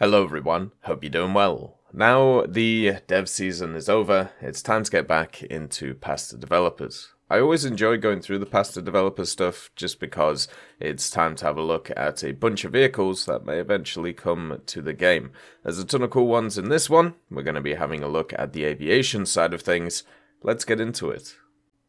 Hello everyone, hope you're doing well. Now the dev season is over, it's time to get back into Past the Developers. I always enjoy going through the Past the Developers stuff just because it's time to have a look at a bunch of vehicles that may eventually come to the game. There's a ton of cool ones in this one. We're going to be having a look at the aviation side of things. Let's get into it.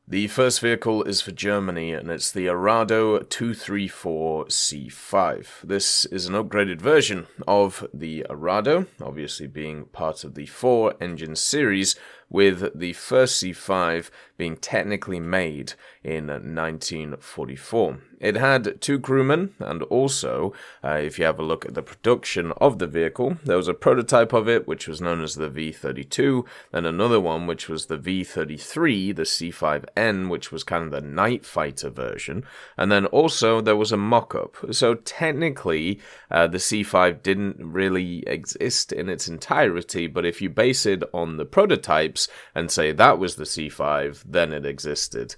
The first vehicle is for Germany, and it's the Arado 234 C5. This is an upgraded version of the Arado, obviously being part of the 4-engine series, with the first C5 being technically made in 1944. It had 2 crewmen, and also, if you have a look at the production of the vehicle, there was a prototype of it, which was known as the V32, then another one, which was the V33, the C5N, which was kind of the night fighter version, and then also there was a mock-up. So technically, the C5 didn't really exist in its entirety, but if you base it on the prototypes and say that was the C5, then it existed,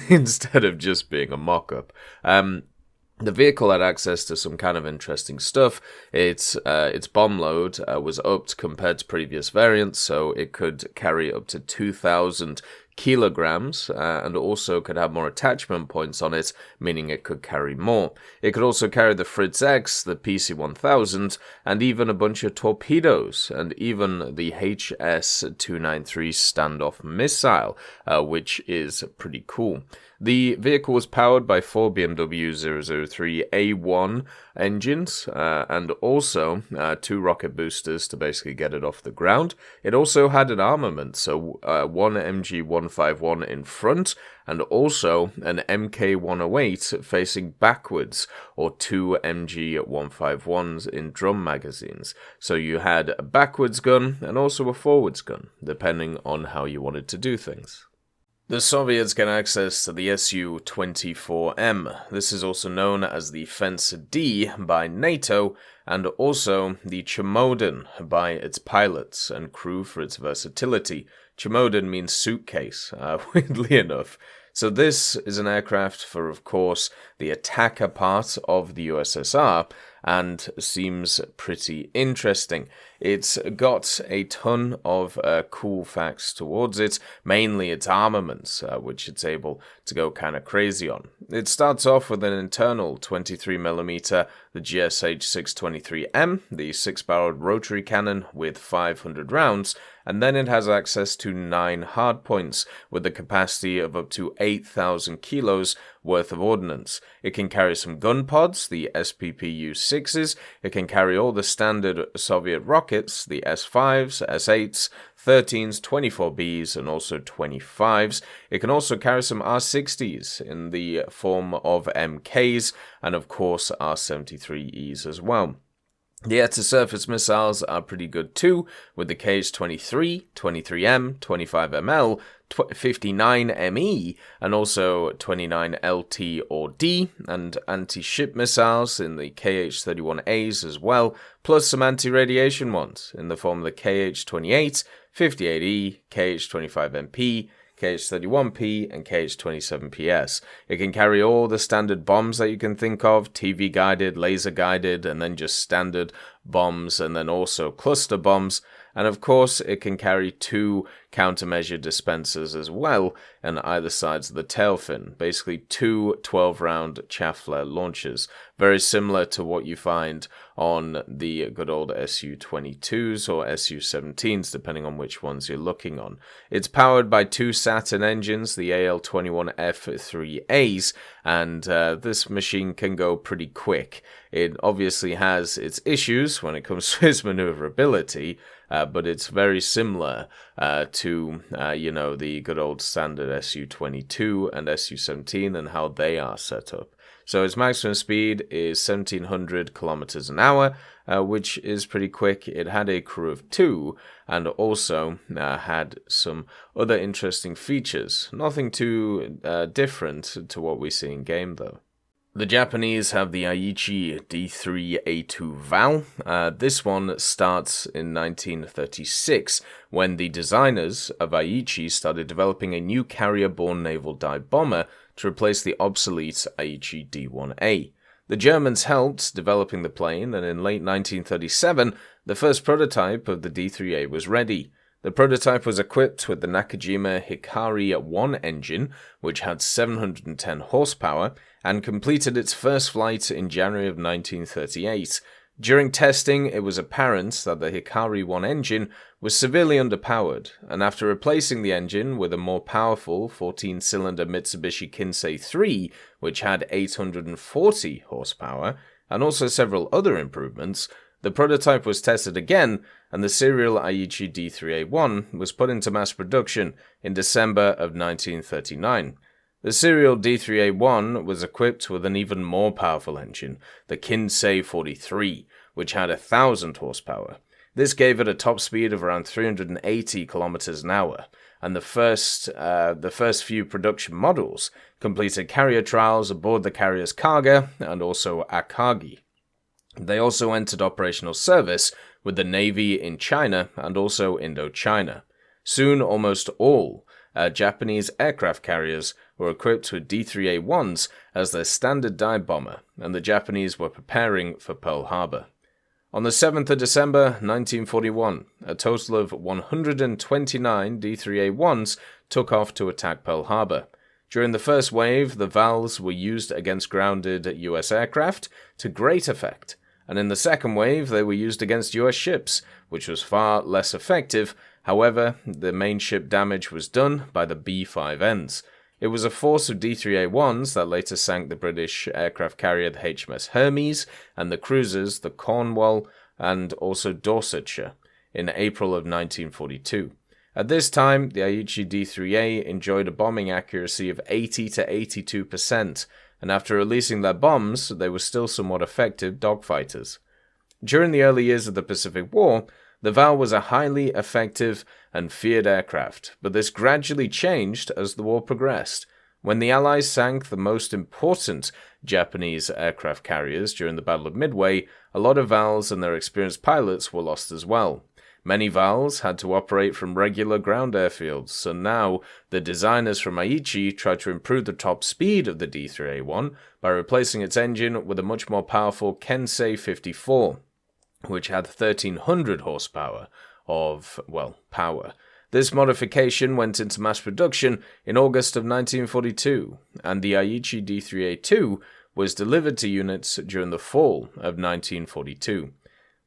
instead of just being a mock-up. The vehicle had access to some kind of interesting stuff. Its bomb load was upped compared to previous variants, so it could carry up to 2,000 kilograms, and also could have more attachment points on it, meaning it could carry more. It could also carry the Fritz X, the PC-1000, and even a bunch of torpedoes, and even the HS-293 standoff missile, which is pretty cool. The vehicle was powered by 4 BMW 003A1 engines, and also 2 rocket boosters to basically get it off the ground. It also had an armament, so 1 MG151 in front, and also an MK108 facing backwards, or 2 MG151s in drum magazines. So you had a backwards gun and also a forwards gun, depending on how you wanted to do things. The Soviets get access to the Su-24M. This is also known as the Fencer D by NATO, and also the Chamoden by its pilots and crew for its versatility. Chamoden means suitcase, weirdly enough. So this is an aircraft for, of course, the attacker part of the USSR, and seems pretty interesting. It's got a ton of cool facts towards it, mainly its armaments, which it's able to go kind of crazy on. It starts off with an internal 23mm, the GSH-623M, the 6-barreled rotary cannon with 500 rounds, and then it has access to 9 hardpoints with the capacity of up to 8,000 kilos worth of ordnance. It can carry some gun pods, the SPPU-6s, it can carry all the standard Soviet rockets, the S5s, S8s, 13s, 24Bs, and also 25s. It can also carry some R60s in the form of MKs, and of course R73Es as well. The air-to-surface missiles are pretty good too, with the KH-23, 23M, 25ML, 59ME, and also 29LT or D, and anti-ship missiles in the KH-31As as well, plus some anti-radiation ones in the form of the KH-28, 58E, KH-25MP, KH-31P, and KH-27PS. It can carry all the standard bombs that you can think of, TV-guided, laser-guided, and then just standard bombs, and then also cluster bombs. And of course, it can carry 2 countermeasure dispensers as well on either sides of the tail fin. Basically 2 12-round chaff flare launchers. Very similar to what you find on the good old Su-22s or Su-17s, depending on which ones you're looking on. It's powered by 2 Saturn engines, the AL-21F3As, and this machine can go pretty quick. It obviously has its issues when it comes to its maneuverability, but it's very similar to, the good old standard Su-22 and Su-17 and how they are set up. So its maximum speed is 1,700 kilometers an hour, which is pretty quick. It had a crew of 2 and also had some other interesting features. Nothing too different to what we see in game though. The Japanese have the Aichi D3A2 VAL. This one starts in 1936 when the designers of Aichi started developing a new carrier-borne naval dive bomber to replace the obsolete Aichi D1A. The Germans helped developing the plane, and in late 1937, the first prototype of the D3A was ready. The prototype was equipped with the Nakajima Hikari 1 engine, which had 710 horsepower, and completed its first flight in January of 1938. During testing, it was apparent that the Hikari 1 engine was severely underpowered, and after replacing the engine with a more powerful 14-cylinder Mitsubishi Kinsei 3, which had 840 horsepower, and also several other improvements, the prototype was tested again, and the serial Aichi D3A1 was put into mass production in December of 1939. The serial D3A1 was equipped with an even more powerful engine, the Kinsei 43, which had 1,000 horsepower. This gave it a top speed of around 380 kilometers an hour, and the first few production models completed carrier trials aboard the carriers Kaga and also Akagi. They also entered operational service with the Navy in China and also Indochina. Soon, almost all Japanese aircraft carriers were equipped with D3A1s as their standard dive bomber, and the Japanese were preparing for Pearl Harbor. On the 7th of December 1941, a total of 129 D3A1s took off to attack Pearl Harbor. During the first wave, the VALs were used against grounded US aircraft to great effect, and in the second wave they were used against US ships, which was far less effective. However, the main ship damage was done by the B-5Ns. It was a force of D3A1s that later sank the British aircraft carrier the HMS Hermes and the cruisers the Cornwall and also Dorsetshire in April of 1942. At this time, the Aichi D3A enjoyed a bombing accuracy of 80 to 82%, and after releasing their bombs, they were still somewhat effective dogfighters. During the early years of the Pacific War, the VAL was a highly effective and feared aircraft, but this gradually changed as the war progressed. When the Allies sank the most important Japanese aircraft carriers during the Battle of Midway, a lot of VALs and their experienced pilots were lost as well. Many VALs had to operate from regular ground airfields, so now the designers from Aichi tried to improve the top speed of the D3A1 by replacing its engine with a much more powerful Kensei 54. Which had 1,300 horsepower of, power. This modification went into mass production in August of 1942, and the Aichi D3A2 was delivered to units during the fall of 1942.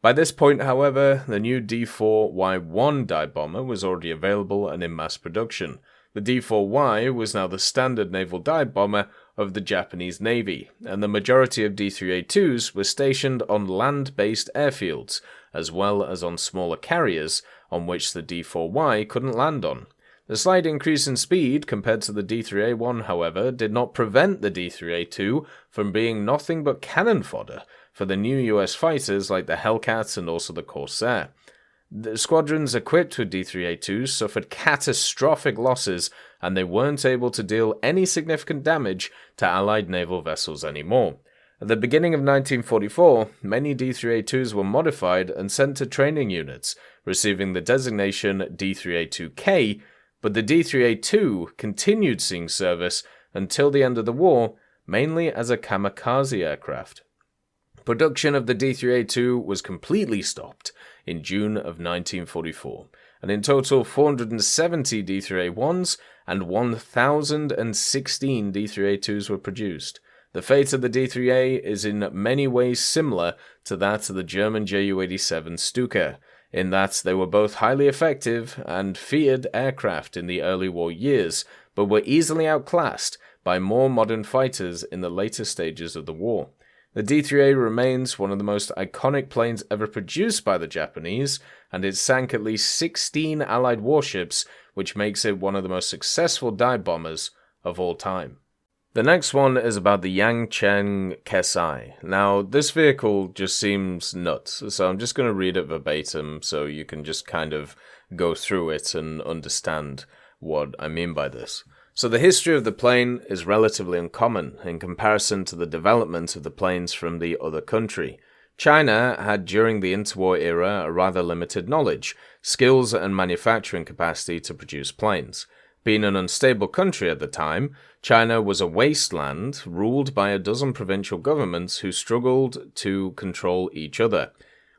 By this point, however, the new D4Y1 dive bomber was already available and in mass production. The D4Y was now the standard naval dive bomber of the Japanese Navy, and the majority of D3A2s were stationed on land-based airfields, as well as on smaller carriers on which the D4Y couldn't land on. The slight increase in speed compared to the D3A1, however, did not prevent the D3A2 from being nothing but cannon fodder for the new US fighters like the Hellcat and also the Corsair. The squadrons equipped with D3A2s suffered catastrophic losses, and they weren't able to deal any significant damage to Allied naval vessels anymore. At the beginning of 1944, many D3A2s were modified and sent to training units, receiving the designation D3A2K, but the D3A2 continued seeing service until the end of the war, mainly as a kamikaze aircraft. Production of the D3A2 was completely stopped in June of 1944, and in total 470 D3A1s and 1,016 D3A2s were produced. The fate of the D3A is in many ways similar to that of the German Ju-87 Stuka, in that they were both highly effective and feared aircraft in the early war years, but were easily outclassed by more modern fighters in the later stages of the war. The D3A remains one of the most iconic planes ever produced by the Japanese, and it sank at least 16 Allied warships, which makes it one of the most successful dive bombers of all time. The next one is about the Yangcheng Kesai. Now, this vehicle just seems nuts, so I'm just going to read it verbatim so you can just kind of go through it and understand what I mean by this. So the history of the plane is relatively uncommon in comparison to the development of the planes from the other country. China had during the interwar era a rather limited knowledge, skills and manufacturing capacity to produce planes. Being an unstable country at the time, China was a wasteland ruled by a dozen provincial governments who struggled to control each other.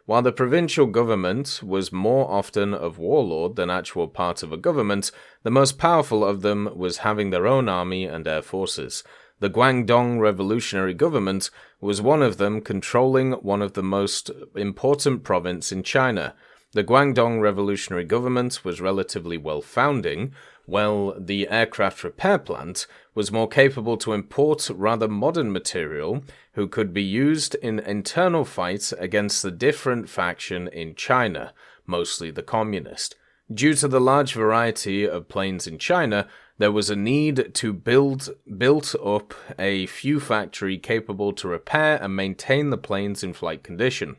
While the provincial government was more often of warlord than actual part of a government, the most powerful of them was having their own army and air forces. The Guangdong Revolutionary Government was one of them, controlling one of the most important provinces in China. The Guangdong Revolutionary Government was relatively well-founding, while the aircraft repair plant was more capable to import rather modern material who could be used in internal fights against the different faction in China, mostly the communist. Due to the large variety of planes in China, there was a need to build up a few factories capable to repair and maintain the planes in flight condition.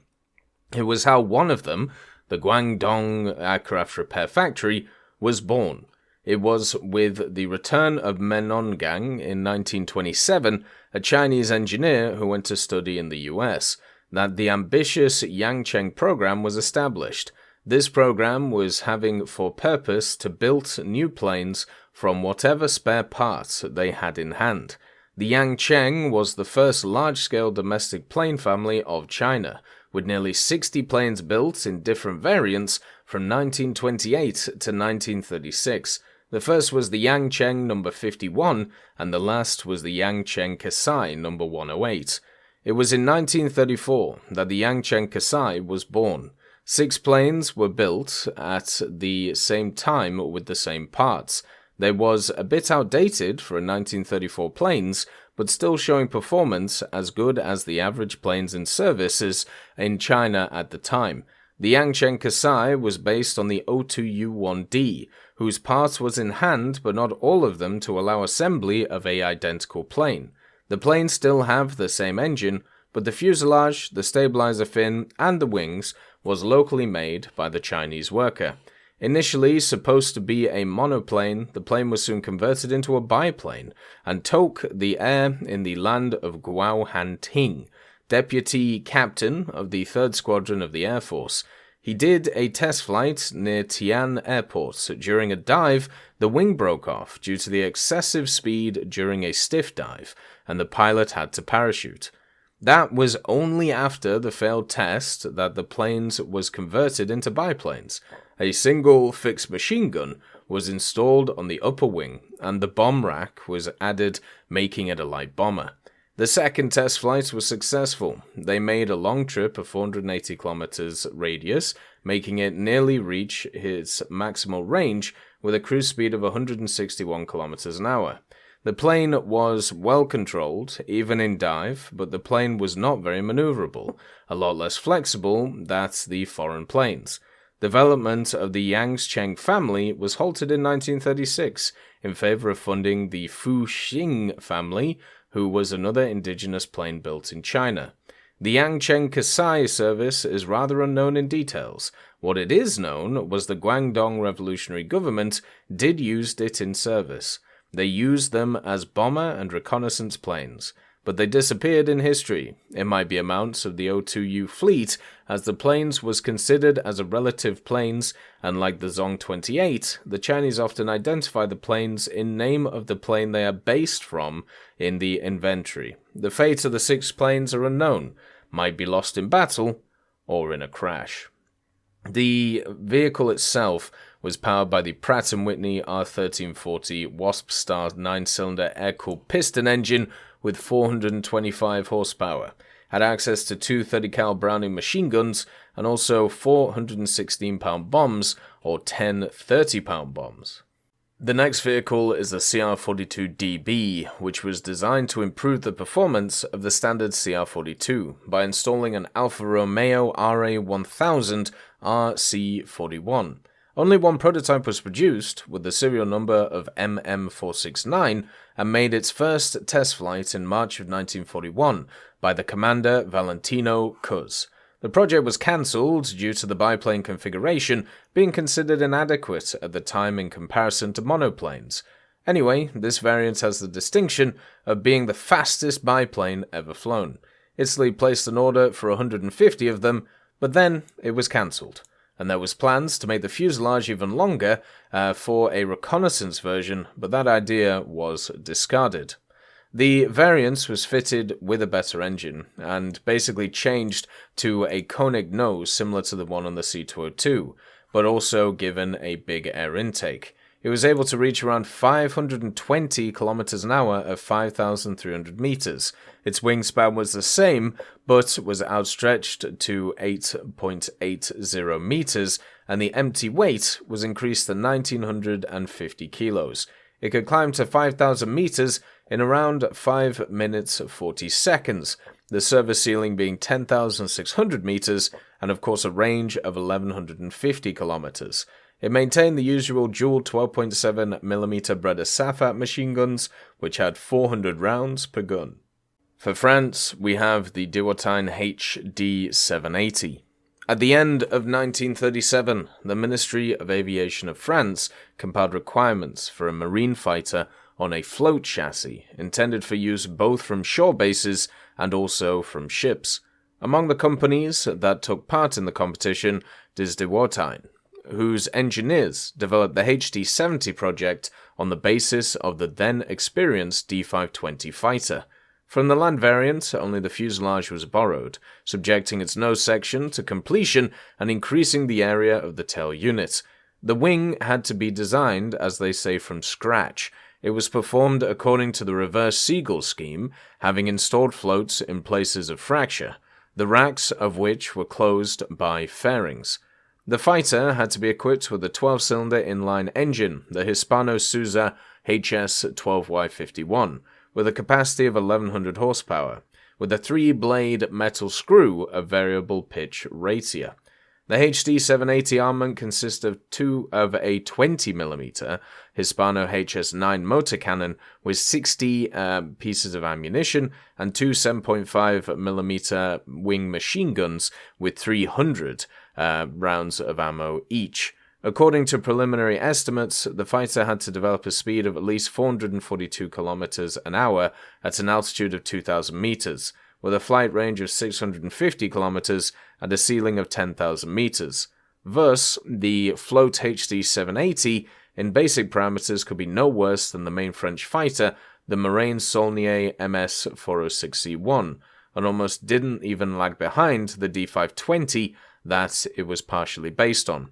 It was how one of them, the Guangdong Aircraft Repair Factory, was born. It was with the return of Menongang in 1927, a Chinese engineer who went to study in the US, that the ambitious Yangcheng program was established. This program was having for purpose to build new planes from whatever spare parts they had in hand. The Yangcheng was the first large-scale domestic plane family of China, with nearly 60 planes built in different variants from 1928 to 1936. The first was the Yangcheng No. 51, and the last was the Yangcheng Kesai No. 108. It was in 1934 that the Yangcheng Kesai was born. 6 planes were built at the same time with the same parts. They was a bit outdated for a 1934 planes, but still showing performance as good as the average planes in services in China at the time. The Yangcheng Kesai was based on the O2U-1D, whose parts was in hand but not all of them to allow assembly of a identical plane. The planes still have the same engine, but the fuselage, the stabilizer fin, and the wings was locally made by the Chinese worker. Initially supposed to be a monoplane, the plane was soon converted into a biplane and took the air in the land of Guo Hanting, deputy captain of the 3rd Squadron of the Air Force. He did a test flight near Tian Airport. During a dive, the wing broke off due to the excessive speed during a stiff dive, and the pilot had to parachute. That was only after the failed test that the planes was converted into biplanes. A single fixed machine gun was installed on the upper wing, and the bomb rack was added, making it a light bomber. The second test flight was successful. They made a long trip of 480 kilometers radius, making it nearly reach its maximal range with a cruise speed of 161 kilometers an hour. The plane was well controlled, even in dive, but the plane was not very maneuverable, a lot less flexible than the foreign planes. Development of the Yangcheng family was halted in 1936 in favor of funding the Fuxing family, who was another indigenous plane built in China. The Yangcheng Kesai service is rather unknown in details. What it is known was the Guangdong Revolutionary Government did use it in service. They used them as bomber and reconnaissance planes, but they disappeared in history. It might be amounts of the O2U fleet, as the planes was considered as a relative planes, and like the Zong-28, the Chinese often identify the planes in name of the plane they are based from in the inventory. The fate of the 6 planes are unknown, might be lost in battle or in a crash. The vehicle itself was powered by the Pratt & Whitney R1340 Wasp Star 9-cylinder air-cooled piston engine with 425 horsepower, had access to 2 30-cal Browning machine guns and also 4 116-pound bombs or 10 30-pound bombs. The next vehicle is the CR-42 DB, which was designed to improve the performance of the standard CR-42 by installing an Alfa Romeo RA1000 RC41. Only one prototype was produced, with the serial number of MM469, and made its first test flight in March of 1941 by the commander Valentino Cuz. The project was cancelled due to the biplane configuration being considered inadequate at the time in comparison to monoplanes. Anyway, this variant has the distinction of being the fastest biplane ever flown. Italy placed an order for 150 of them, but then it was cancelled. and there was plans to make the fuselage even longer for a reconnaissance version, but that idea was discarded. The variant was fitted with a better engine, and basically changed to a conic nose similar to the one on the C-202, but also given a big air intake. It was able to reach around 520 kilometers an hour at 5,300 meters. Its wingspan was the same, but was outstretched to 8.80 meters, and the empty weight was increased to 1,950 kilos. It could climb to 5,000 meters in around 5 minutes 40 seconds, the service ceiling being 10,600 meters, and of course a range of 1,150 kilometers. It maintained the usual dual 12.7mm Breda Safat machine guns, which had 400 rounds per gun. For France, we have the Dewoitine HD.780. At the end of 1937, the Ministry of Aviation of France compiled requirements for a marine fighter on a float chassis, intended for use both from shore bases and also from ships. Among the companies that took part in the competition is Dewoitine, whose engineers developed the HD-70 project on the basis of the then experienced D520 fighter. From the land variant, only the fuselage was borrowed, subjecting its nose section to completion and increasing the area of the tail unit. The wing had to be designed, as they say, from scratch. It was performed according to the reverse Seagull scheme, having installed floats in places of fracture, the racks of which were closed by fairings. The fighter had to be equipped with a 12-cylinder inline engine, the Hispano-Suiza HS-12Y51, with a capacity of 1,100 horsepower, with a 3-blade metal screw of variable pitch ratia. The HD-780 armament consists of a 20mm Hispano HS-9 motor cannon with 60 pieces of ammunition and two 7.5mm wing machine guns with 300 rounds of ammo each. According to preliminary estimates, the fighter had to develop a speed of at least 442 kilometers an hour at an altitude of 2,000 meters, with a flight range of 650 kilometers and a ceiling of 10,000 meters. Thus, the float HD-780 in basic parameters could be no worse than the main French fighter, the Marine Saulnier MS-406C1, and almost didn't even lag behind the D520 that it was partially based on.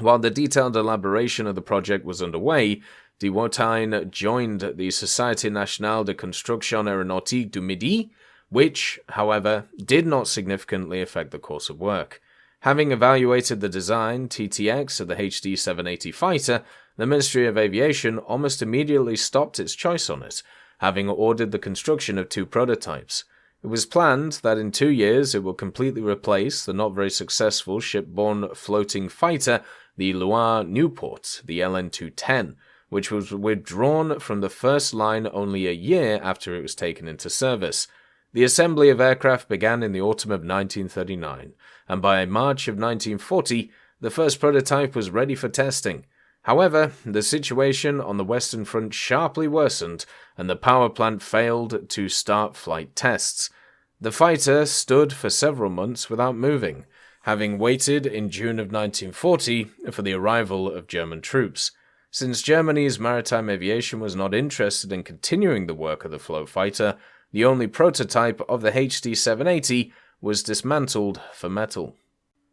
While the detailed elaboration of the project was underway, Dewoitine joined the Société Nationale de Construction Aéronautique du Midi, which, however, did not significantly affect the course of work. Having evaluated the design TTX of the HD-780 fighter, the Ministry of Aviation almost immediately stopped its choice on it, having ordered the construction of 2 prototypes. It was planned that in 2 years it will completely replace the not very successful shipborne floating fighter, the Loire Nieuport, the LN-210, which was withdrawn from the first line only a year after it was taken into service. The assembly of aircraft began in the autumn of 1939, and by March of 1940, the first prototype was ready for testing. However, the situation on the Western Front sharply worsened, and the power plant failed to start flight tests. The fighter stood for several months without moving, having waited in June of 1940 for the arrival of German troops. Since Germany's maritime aviation was not interested in continuing the work of the float fighter, the only prototype of the HD-780 was dismantled for metal.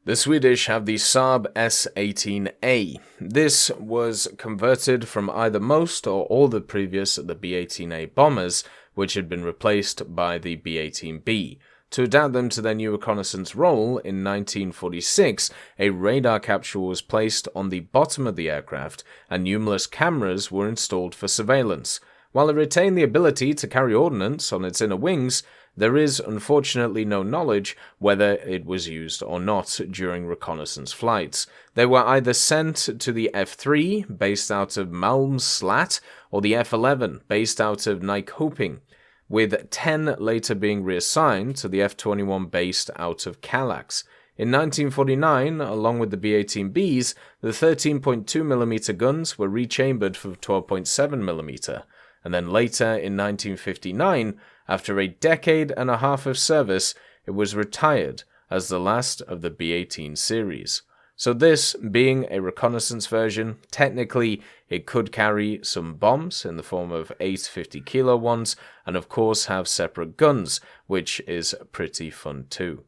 The Swedish have the SAAB S-18A. This was converted from either most or all the previous the B-18A bombers, which had been replaced by the B-18B. To adapt them to their new reconnaissance role, in 1946, a radar capsule was placed on the bottom of the aircraft, and numerous cameras were installed for surveillance. While it retained the ability to carry ordnance on its inner wings, there is unfortunately no knowledge whether it was used or not during reconnaissance flights. They were either sent to the F-3, based out of Malmslätt, or the F-11, based out of Nyköping, with 10 later being reassigned to the F-21 based out of Kallax. In 1949, along with the B-18Bs, the 13.2mm guns were rechambered for 12.7mm, and then later in 1959, after a decade and a half of service, it was retired as the last of the B-18 series. So this, being a reconnaissance version, technically it could carry some bombs in the form of 8 50-kilo ones, and of course have separate guns, which is pretty fun too.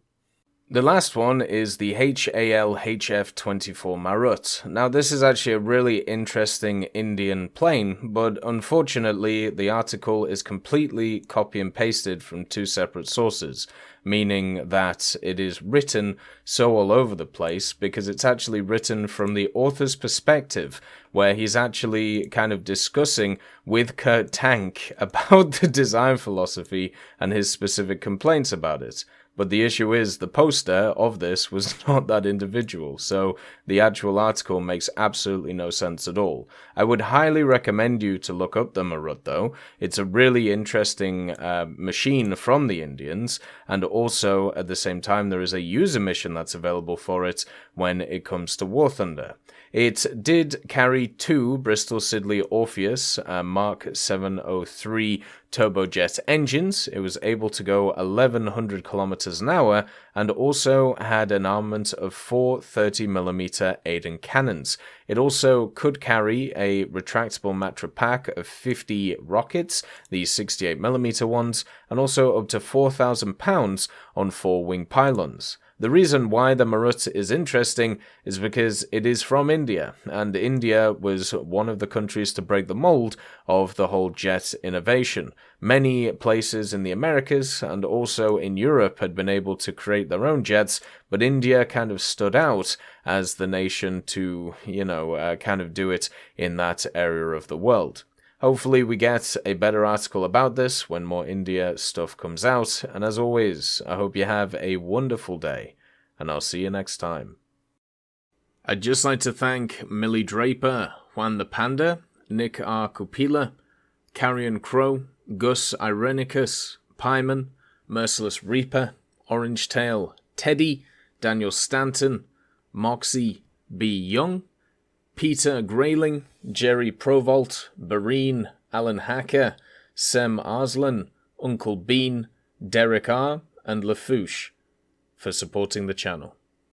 The last one is the HAL HF-24 Marut. Now this is actually a really interesting Indian plane, but unfortunately the article is completely copy and pasted from two separate sources, meaning that it is written so all over the place because it's actually written from the author's perspective, where he's actually kind of discussing with Kurt Tank about the design philosophy and his specific complaints about it. But the issue is the poster of this was not that individual, so the actual article makes absolutely no sense at all. I would highly recommend you to look up the Marut though. It's a really interesting machine from the Indians, and also at the same time there is a user mission that's available for it when it comes to War Thunder. It did carry two Bristol Siddeley Orpheus Mark 703 turbojet engines. It was able to go 1100 kilometers an hour and also had an armament of 4 30mm Aiden cannons. It also could carry a retractable Matra pack of 50 rockets, the 68mm ones, and also up to 4,000 pounds on 4 wing pylons. The reason why the Marut is interesting is because it is from India, and India was one of the countries to break the mold of the whole jet innovation. Many places in the Americas and also in Europe had been able to create their own jets, but India kind of stood out as the nation to, kind of do it in that area of the world. Hopefully we get a better article about this when more India stuff comes out, and as always, I hope you have a wonderful day, and I'll see you next time. I'd just like to thank Millie Draper, Juan the Panda, Nick R. Kupila, Carrion Crow, Gus Irenicus, Pyman, Merciless Reaper, Orange Tail, Teddy, Daniel Stanton, Moxie B. Young, Peter Grayling, Jerry Provolt, Bareen, Alan Hacker, Sem Arslan, Uncle Bean, Derek R, and Lafouche for supporting the channel.